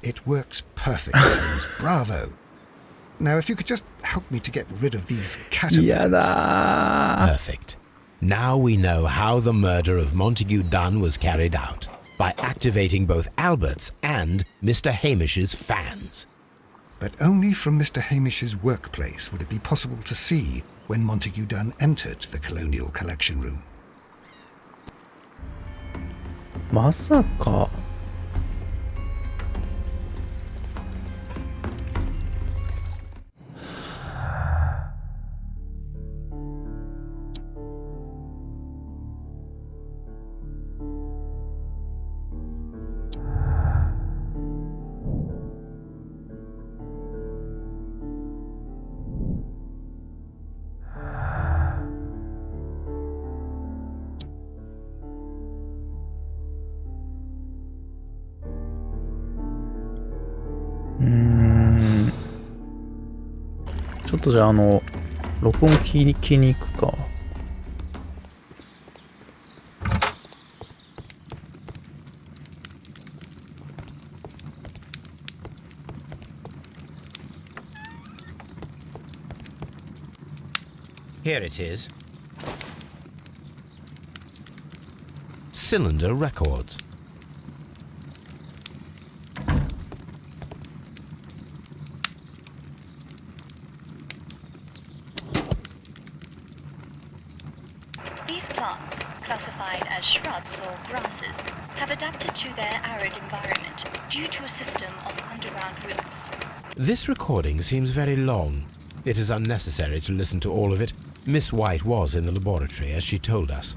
It works perfectly. Bravo. Now, if you could just help me to get rid of these caterpillars. やだー。 Perfect. Now we know how the murder of Montague Dunn was carried out, by activating both Albert's and Mr. Hamish's fans. But only from Mr. Hamish's workplace would it be possible to see when Montague Dunn entered the Colonial Collection Room. まさか。ちょっとじゃあ録音聞きに行くか。Here it is. Cylinder Records. These plants, classified as shrubs or grasses, have adapted to their arid environment due to a system of underground roots. This recording seems very long. It is unnecessary to listen to all of it. Miss White was in the laboratory, as she told us.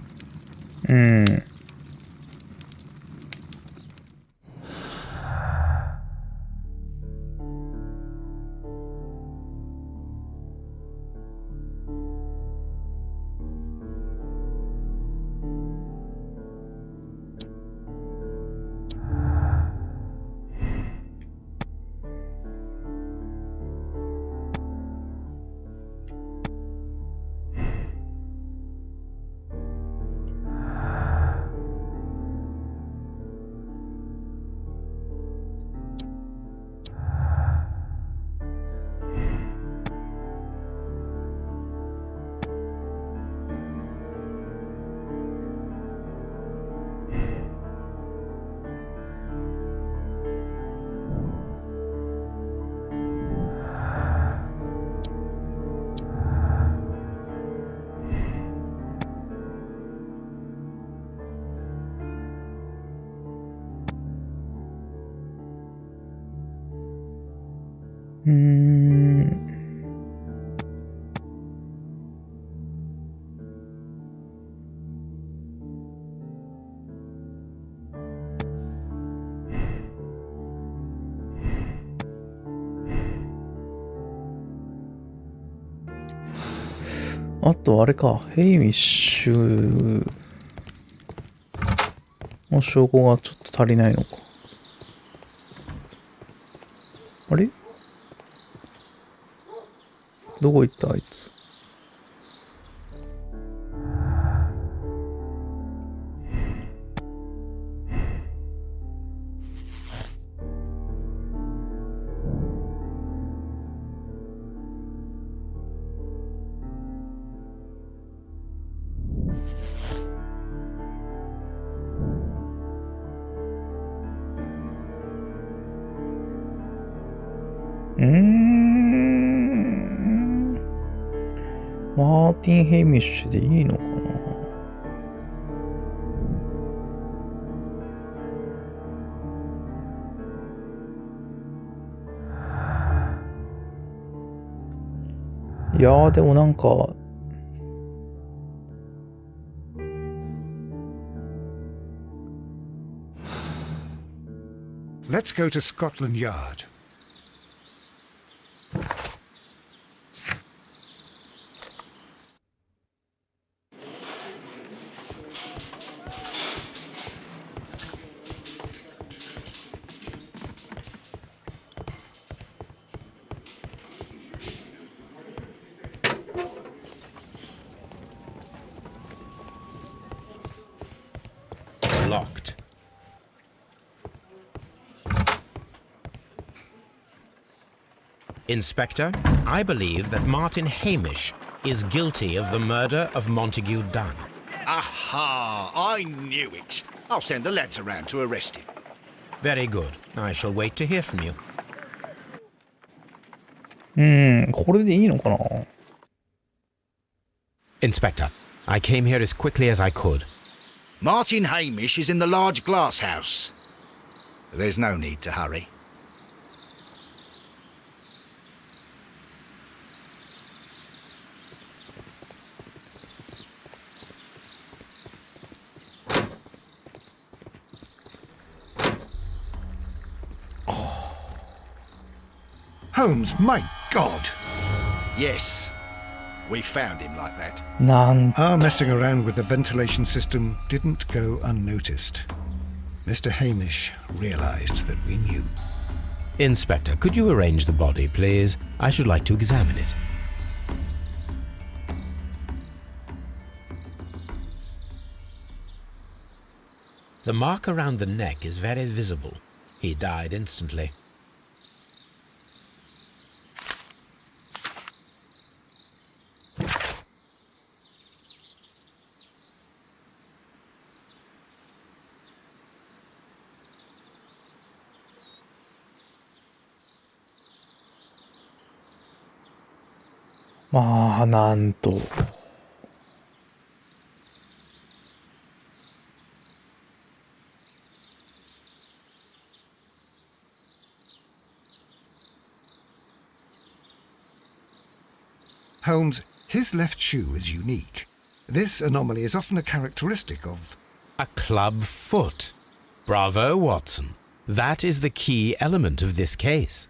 あとあれか、ヘイミッシュの証拠がちょっと足りないのか。あれ？どこ行ったあいつ。マーティン・ヘイミッシュでいいのかな。いやーでもなんかLet's go to Scotland Yard. Locked. Inspector, I believe that Martin Hamish is guilty of the murder of Montague Dunn. Aha! I knew it. I'll send the lads around to arrest him. Very good. I shall wait to hear from you. これでいいのかな。 Inspector, I came here as quickly as I could. Martin Hamish is in the large glass house. There's no need to hurry. Holmes, my God! Yes, we found him like that. なん、 Our messing around with the ventilation system didn't go unnoticed. Mr. Hamish realized that we knew. Inspector, could you arrange the body, please? I should like to examine it. The mark around the neck is very visible. He died instantly. .まあ、なんと。Holmes, his left shoe is unique. This anomaly is often a characteristic of... A club foot. Bravo, Watson. That is the key element of this case. .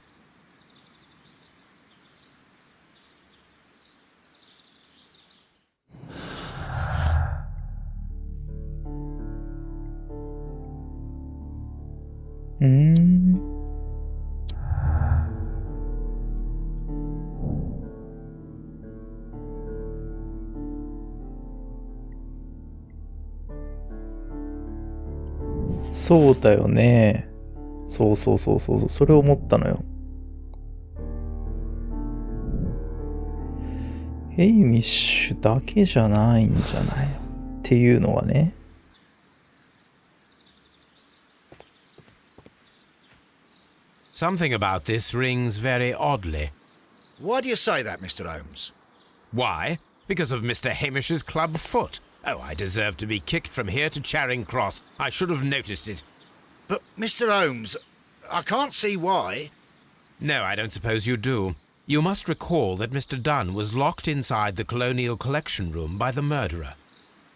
そうだよね。そうそうそうそうそう。それを思ったのよ。ヘイミッシュだけじゃないんじゃないのっていうのはね。Something about this rings very oddly. Why do you say that, Mr. Holmes? Why? Because of Mr. Hamish's club foot. Oh, I deserve to be kicked from here to Charing Cross. I should have noticed it. But, Mr. Holmes, I can't see why. No, I don't suppose you do. You must recall that Mr. Dunn was locked inside the Colonial Collection Room by the murderer.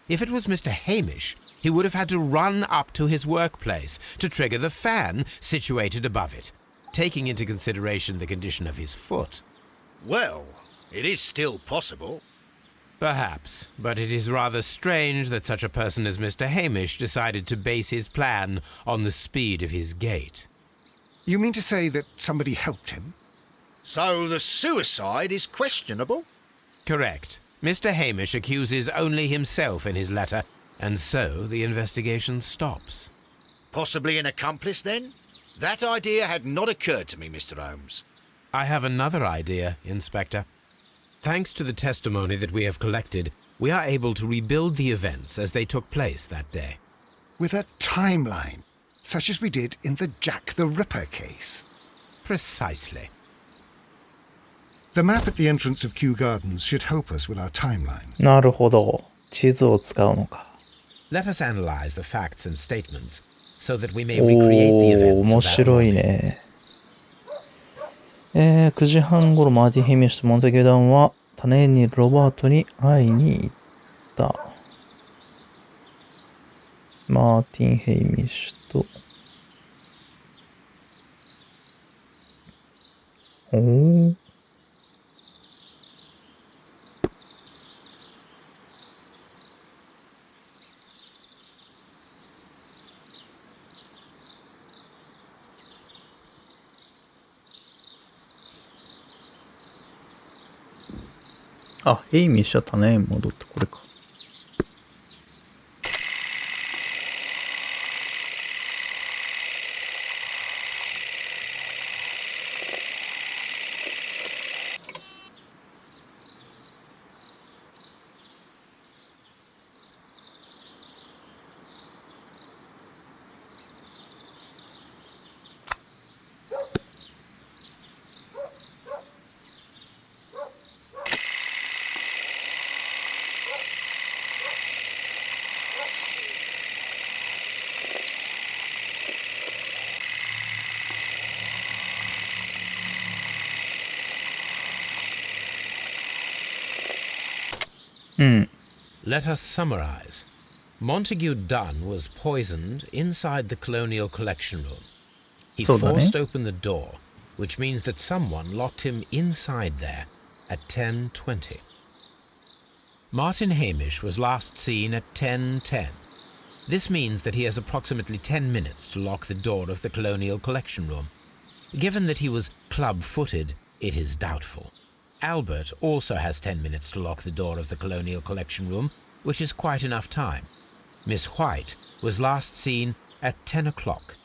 If it was Mr. Hamish, he would have had to run up to his workplace to trigger the fan situated above it, taking into consideration the condition of his foot. Well, it is still possible. Perhaps, but it is rather strange that such a person as Mr. Hamish decided to base his plan on the speed of his gait. You mean to say that somebody helped him? So the suicide is questionable? Correct. Mr. Hamish accuses only himself in his letter, and so the investigation stops. Possibly an accomplice, then? That idea had not occurred to me, Mr. Holmes. I have another idea, Inspector. Thanks to the testimony that we have collected, we are able to rebuild the events as they took place that day. With a timeline, such as we did in the Jack the Ripper case. Precisely. The map at the entrance of Kew Gardens should help us with our timeline. なるほど。地図を使うのか。Let us analyze the facts and statements so that we may recreate the おー、 events 面 of that 白い morning. ね。9時半頃、マーティン・ヘミッシュとモンタギュー・ダンは種にロバートに会いに行った。マーティン・ヘイミッシュと。おー。あ、ヘイミッシュは種に戻ってこれか。うん。Let us summarize. Montague Dunn was poisoned inside the Colonial Collection Room. He そうだね。 forced open the door, which means that someone locked him inside there at 10:20. Martin Hamish was last seen at 10:10. This means that he has approximately 10 minutes to lock the door of the Colonial Collection Room. Given that he was club-footed, it is doubtful. Albert also has 10 minutes to lock the door of the Colonial Collection Room, which is quite enough time. Miss White was last seen at 10 o'clock,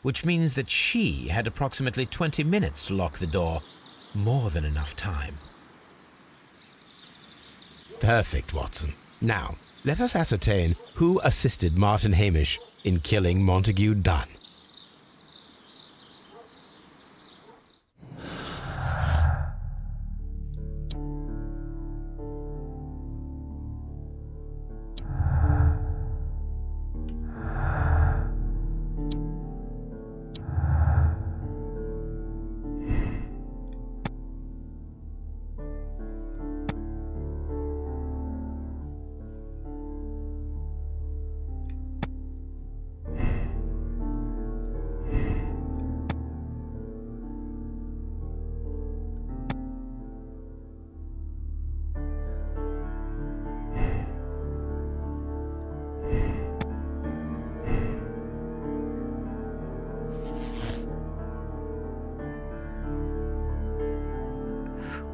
which means that she had approximately 20 minutes to lock the door, more than enough time. Perfect, Watson. Now, let us ascertain who assisted Martin Hamish in killing Montague Dunn.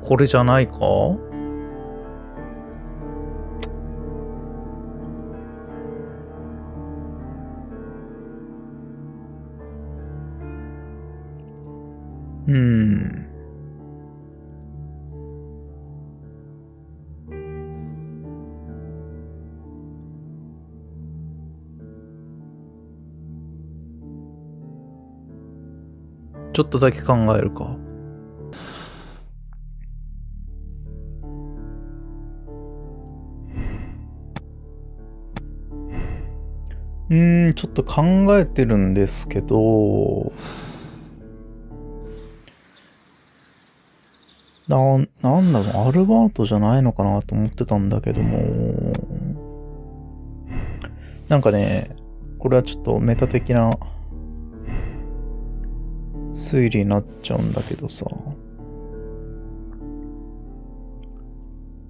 これじゃないか？ちょっとだけ考えるか。ちょっと考えてるんですけど、なんだろう、アルバートじゃないのかなと思ってたんだけども、なんかね、これはちょっとメタ的な推理になっちゃうんだけどさ、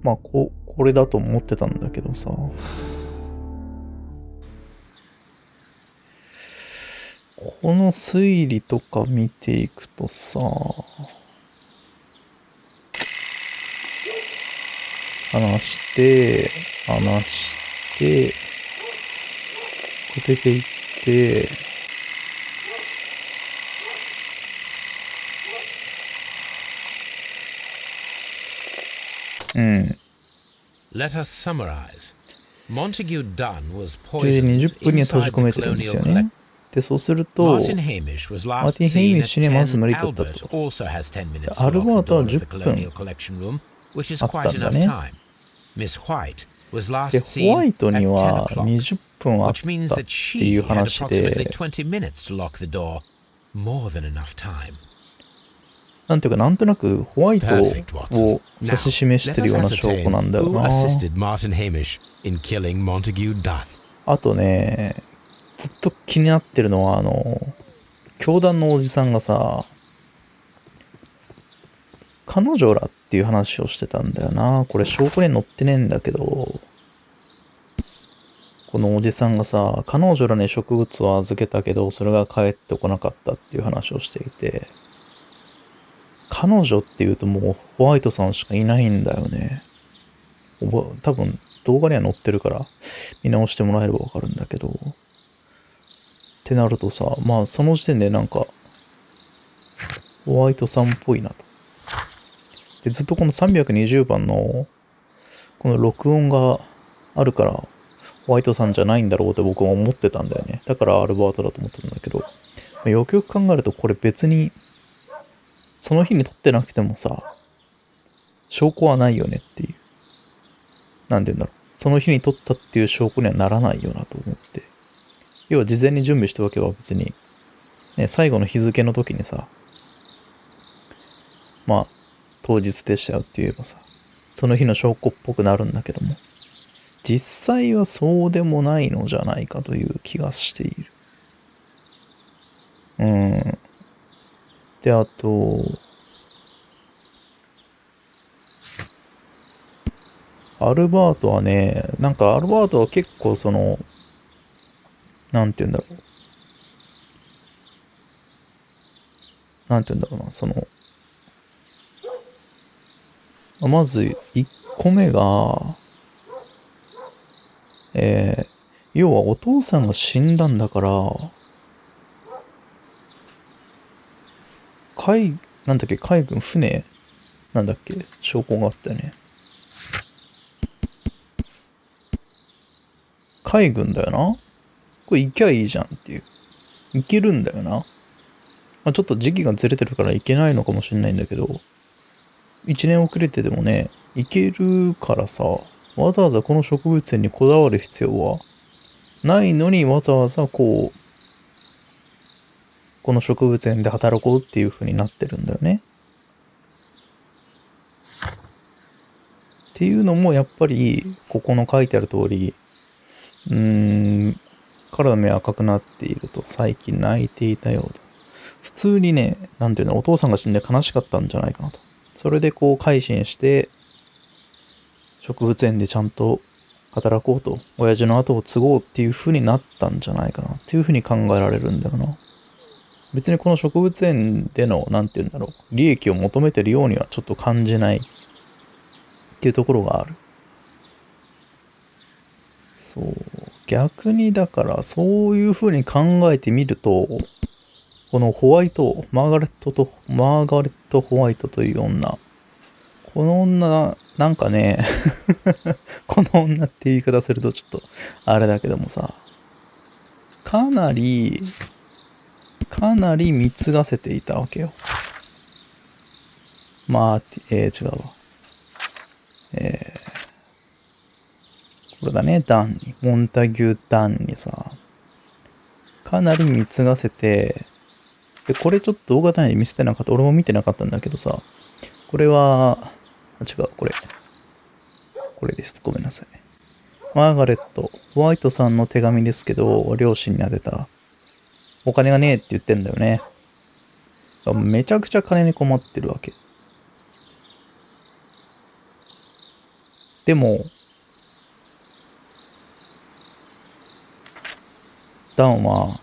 まあこれだと思ってたんだけどさ、この推理とか見ていくとさ、話して、出ていって、Let us summarize. Montague Dunn was 10 時 poisoned 20分には閉じ inside 込め the てるんです Colonial よね。 Collection. で、そうすると、 Martin Hamish was マー last ティン・ヘイ seen ミッ at シュにまず無理だった 10. と。 Albert also has 10 minutes to アル lock バー the トは door of the 10 Colonial 分 Collection Room, which is あった quite んだ enough ね。 time. Miss White was で、 last ホワ seen イト at に 10 は o'clock, 20分あっ which means たっ that ていう she had 話 approximately で、 20 minutes to lock the door, more than enough time. なんていうか、なんとなくホワイト Perfect, Watson. を指し示してるような証拠なんだよ Who な。 assisted Martin Hamish in killing Montague Dunn? あとね、ずっと気になってるのは、教団のおじさんがさ、彼女らっていう話をしてたんだよな。これ証拠に載ってねえんだけど、このおじさんがさ、彼女らに植物を預けたけど、それが帰ってこなかったっていう話をしていて、彼女っていうともうホワイトさんしかいないんだよね。多分動画には載ってるから見直してもらえればわかるんだけど。ってなるとさ、まあその時点でなんかホワイトさんっぽいなと。で、ずっとこの320番のこの録音があるからホワイトさんじゃないんだろうって僕は思ってたんだよね。だからアルバートだと思ってたんだけど、よくよく考えるとこれ別にその日に撮ってなくてもさ、証拠はないよねっていう。なんて言うんだろう。その日に撮ったっていう証拠にはならないよなと思って。要は事前に準備したわけは別に、ね、最後の日付の時にさ、まあ、当日でしたよって言えばさ、その日の証拠っぽくなるんだけども、実際はそうでもないのじゃないかという気がしている。で、あと、アルバートはね、なんかアルバートは結構なんて言うんだろう。なんて言うんだろうな、まず1個目が、要はお父さんが死んだんだから、なんだっけ、海軍船なんだっけ、証拠があったよね。海軍だよな。これ行きゃいいじゃんっていう。行けるんだよな。まあ、ちょっと時期がずれてるから行けないのかもしれないんだけど、1年遅れてでもね、行けるからさ、わざわざこの植物園にこだわる必要はないのに、わざわざこの植物園で働こうっていう風になってるんだよね。っていうのもやっぱり、ここの書いてある通り、彼の目赤くなっていると最近泣いていたようだ。普通にね、なんていうの、お父さんが死んで悲しかったんじゃないかなと。それでこう改心して、植物園でちゃんと働こうと、親父の後を継ごうっていう風になったんじゃないかなっていう風に考えられるんだよな。別にこの植物園での、なんていうんだろう、利益を求めてるようにはちょっと感じないっていうところがある。そう。逆にだからそういう風に考えてみると、このマーガレット・ホワイトという女。この女、なんかね、この女って言い方するとちょっとあれだけどもさ、かなり貢がせていたわけよ。違うわ。これだね、モンタギュ・ダンにさ、かなり貢がせて、で、これちょっと動画単位で見せてなかった。俺も見てなかったんだけどさ、これは、違う、これです。ごめんなさい。マーガレット、ホワイトさんの手紙ですけど、両親に宛てた。お金がねえって言ってんだよね。めちゃくちゃ金に困ってるわけ。でも、ダンは、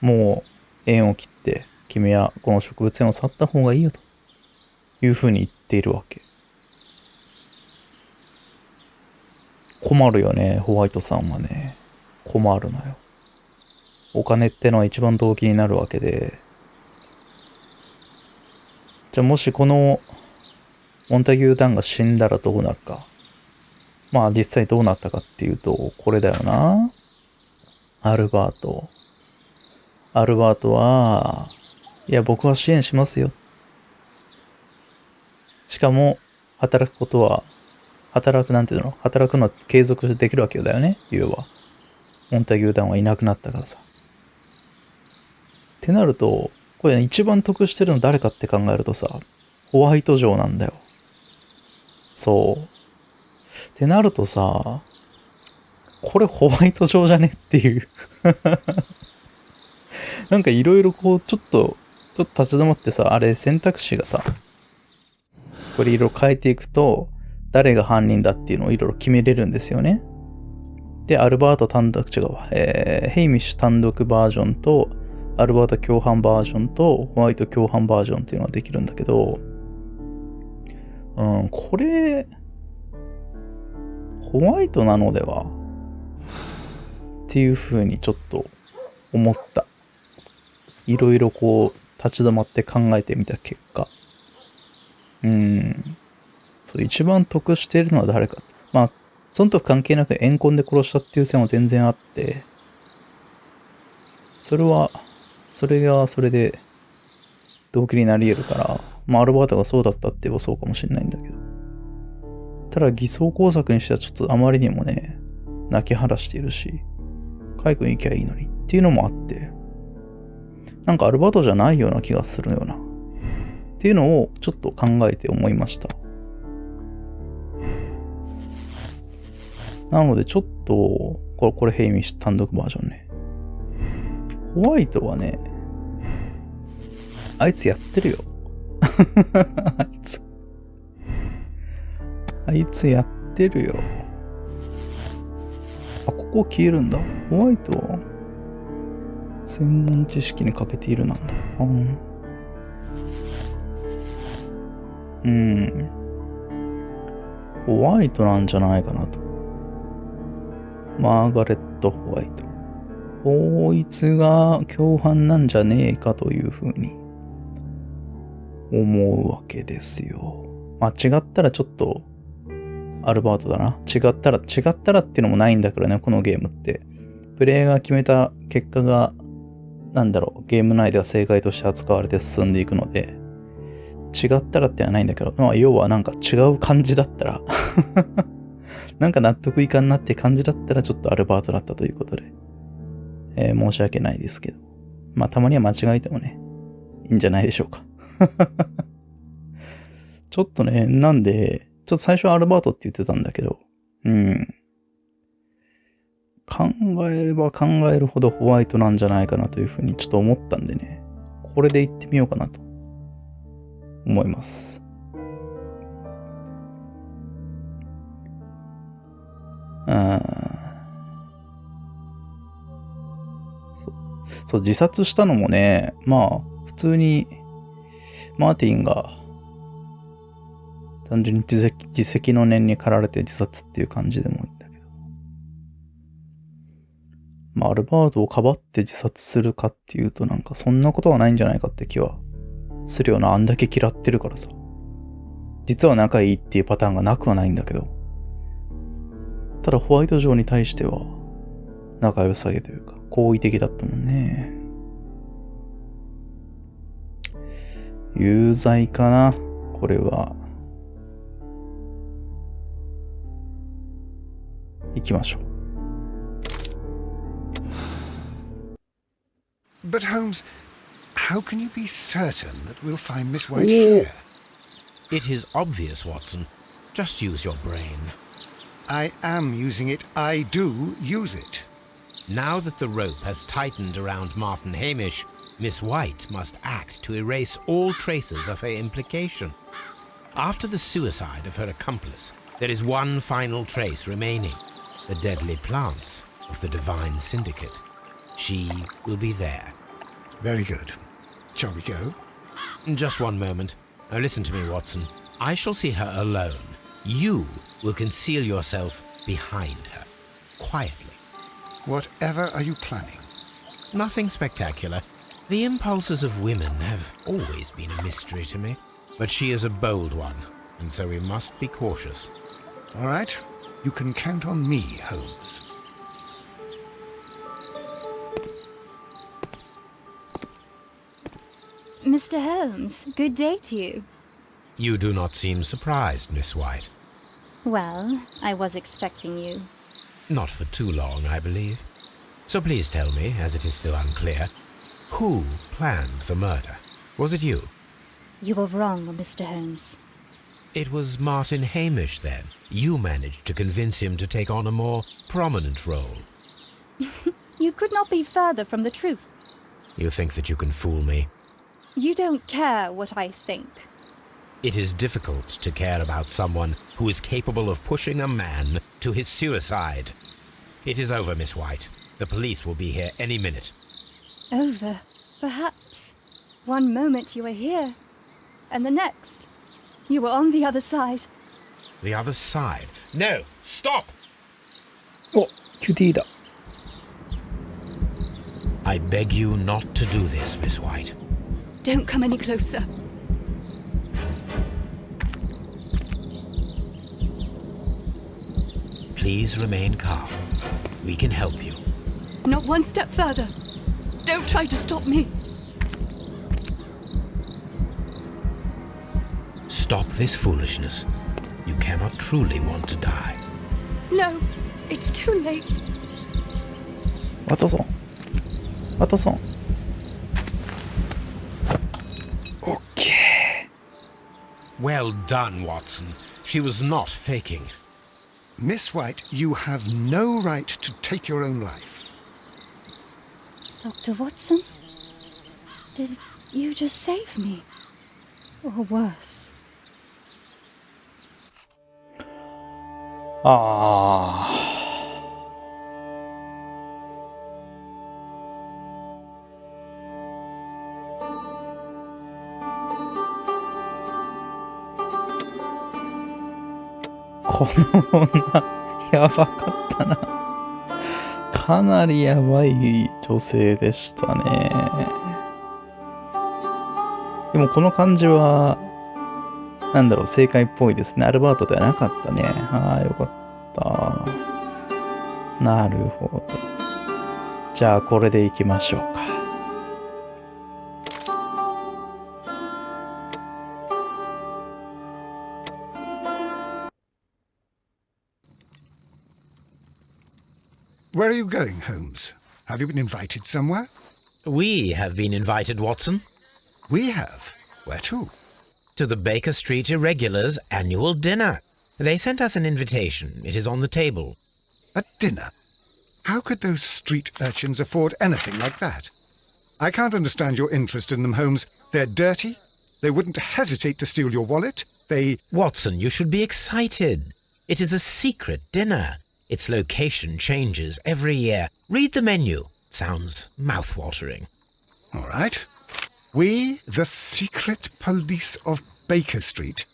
もう縁を切って、君はこの植物園を去った方がいいよというふうに言っているわけ。困るよね、ホワイトさんはね。困るのよ。お金ってのは一番動機になるわけで。じゃあもしこのモンタギュー・ダンが死んだらどうなるか。まあ実際どうなったかっていうと、これだよな。アルバートは、いや僕は支援しますよ。しかも、働くのは継続できるわけだよね、言えば。モンタギュー・ダンはいなくなったからさ。ってなると、これ一番得してるの誰かって考えるとさ、ホワイト城なんだよ。そう。ってなるとさ、これホワイト城じゃねっていうなんかいろいろこう、ちょっと立ち止まってさ、あれ選択肢がさ、これいろいろ変えていくと、誰が犯人だっていうのをいろいろ決めれるんですよね。で、アルバート単独、ヘイミッシュ単独バージョンと、アルバート共犯バージョンと、ホワイト共犯バージョンっていうのができるんだけど、これ、ホワイトなのではっていうふうにちょっと思った。いろいろこう、立ち止まって考えてみた結果。そう、一番得しているのは誰か。まあ、その時関係なく怨恨で殺したっていう線は全然あって、それがそれで動機になり得るから、まあアルバートがそうだったって言えばそうかもしれないんだけど。ただ偽装工作にしてはちょっとあまりにもね、泣き晴らしているし、海軍行きゃいいのにっていうのもあって、なんかアルバートじゃないような気がするような。っていうのをちょっと考えて思いました。なのでちょっと、これヘイミッシュ単独バージョンね。ホワイトはね、あいつやってるよ。あいつやってるよ。あ、ここ消えるんだ。ホワイトは専門知識に欠けているなんだ。ホワイトなんじゃないかなと。マーガレット・ホワイト。こいつが共犯なんじゃねえかというふうに思うわけですよ。まあ違ったらちょっとアルバートだな。違ったらっていうのもないんだからね、このゲームって。プレイヤーが決めた結果が、ゲーム内では正解として扱われて進んでいくので、違ったらってのはないんだけど、まあ要はなんか違う感じだったら、なんか納得いかんなって感じだったらちょっとアルバートだったということで、申し訳ないですけど。まあたまには間違えてもね、いいんじゃないでしょうか。ちょっとね、なんで、ちょっと最初はアルバートって言ってたんだけど、考えれば考えるほどホワイトなんじゃないかなというふうにちょっと思ったんでね、これで行ってみようかなと思います。そう、自殺したのもね、まあ、普通に、マーティンが、単純に自責の念に駆られて自殺っていう感じでもいいんだけど。まあ、アルバートをかばって自殺するかっていうと、なんかそんなことはないんじゃないかって気はするよな。あんだけ嫌ってるからさ。実は仲いいっていうパターンがなくはないんだけど。ただホワイト城に対しては、仲良さげというか、好意的だったもんね。有罪かな、これは。行きましょう。But Holmes, how can you be certain that we'll find Miss White here? It is obvious, Watson. Just use your brain. I am using it. I do use it. Now that the rope has tightened around Martin Hamish, Miss White must act to erase all traces of her implication. After the suicide of her accomplice, there is one final trace remaining, the deadly plants of the Divine Syndicate. She will be there. Very good. Shall we go? Just one moment. Now listen to me, Watson. I shall see her alone. You will conceal yourself behind her, quietly. Whatever are you planning? Nothing spectacular. The impulses of women have always been a mystery to me. But she is a bold one, and so we must be cautious. All right. You can count on me, Holmes. Mr. Holmes, good day to you. You do not seem surprised, Miss White. Well, I was expecting you. Not for too long, I believe. So please tell me, as it is still unclear, who planned the murder? Was it you? You were wrong, Mr. Holmes. It was Martin Hamish, then. You managed to convince him to take on a more prominent role. You could not be further from the truth. You think that you can fool me? You don't care what I think. It is difficult to care about someone who is capable of pushing a man to his suicide. It is over, Miss White. The police will be here any minute. Over, perhaps. One moment you were here, and the next, you were on the other side. The other side? No! Stop! お、QT だ。I beg you not to do this, Miss White. Don't come any closer. Please remain calm. We can help you. Not one step further. Don't try to stop me. Stop this foolishness. You cannot truly want to die. No, it's too late. ワトソン。ワトソン。Well done, Watson. She was not faking. Miss White, you have no right to take your own life. Dr. Watson? Did you just save me? Or worse? ああ。この女、やばかったな。かなりやばい女性でしたね。でもこの感じは、なんだろう、正解っぽいですね。アルバートではなかったね。ああ、よかった。なるほど。じゃあ、これでいきましょうか。Where are you going, Holmes? Have you been invited somewhere? We have been invited, Watson, We have. Where to? to the Baker Street Irregulars' annual dinner. They sent us an invitation. It is on the table. A dinner? How could those street urchins afford anything like that? I can't understand your interest in them, Holmes. They're dirty. They wouldn't hesitate to steal your wallet. They... Watson, you should be excited. It is a secret dinner. Its location changes every year. Read the menu. Sounds mouth-watering. All right. We, the secret police of Baker Street,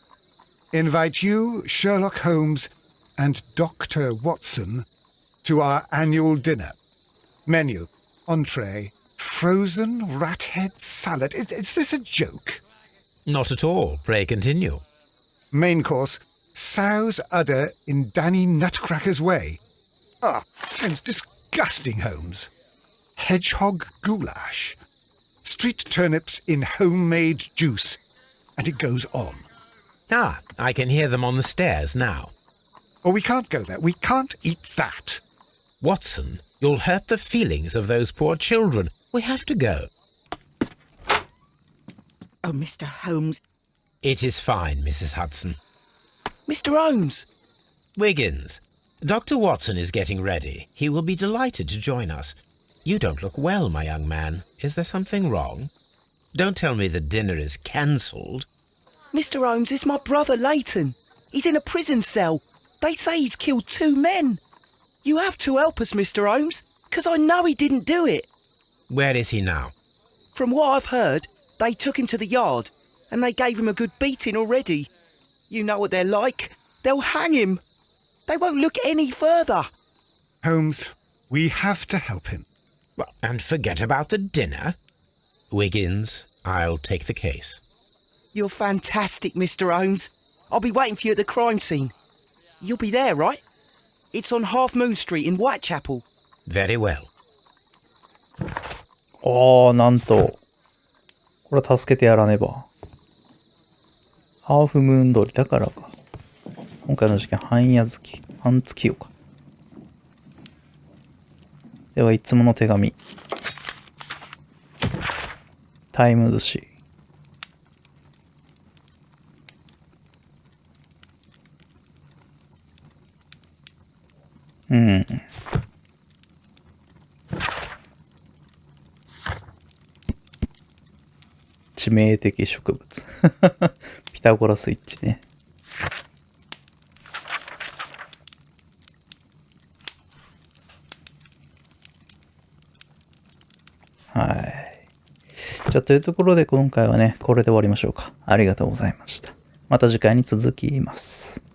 invite you, Sherlock Holmes, and Dr. Watson to our annual dinner. Menu, entree, frozen rat head salad. Is this a joke? Not at all. Pray continue. Main course, sow's udder in Danny Nutcracker's way. Ah, sounds disgusting, Holmes. Hedgehog goulash. Street turnips in homemade juice. And it goes on. Ah, I can hear them on the stairs now. Oh, we can't go there. We can't eat that. Watson, you'll hurt the feelings of those poor children. We have to go. Oh, Mr. Holmes. It is fine, Mrs. Hudson. Mr. Holmes! Wiggins, Dr. Watson is getting ready. He will be delighted to join us. You don't look well, my young man. Is there something wrong? Don't tell me the dinner is cancelled. Mr. Holmes, it's my brother Leighton. He's in a prison cell. They say he's killed 2 men. You have to help us, Mr. Holmes, because I know he didn't do it. Where is he now? From what I've heard, they took him to the yard, and they gave him a good beating already. You know what they're like. They'll hang him. They won't look any further. Holmes, we have to help him. Well, and forget about the dinner. Wiggins, I'll take the case. You're fantastic, Mr. Holmes. I'll be waiting for you at the crime scene. You'll be there, right? It's on Half Moon Street in Whitechapel. Very well. ああ、なんと。これは助けてやらねば。ハーフムーン通りだからか。今回の事件、半月夜か。では、いつもの手紙。タイム寿司。うん。致命的植物。ピタゴラスイッチね。はい。じゃあというところで今回はね、これで終わりましょうか。ありがとうございました。また次回に続きます。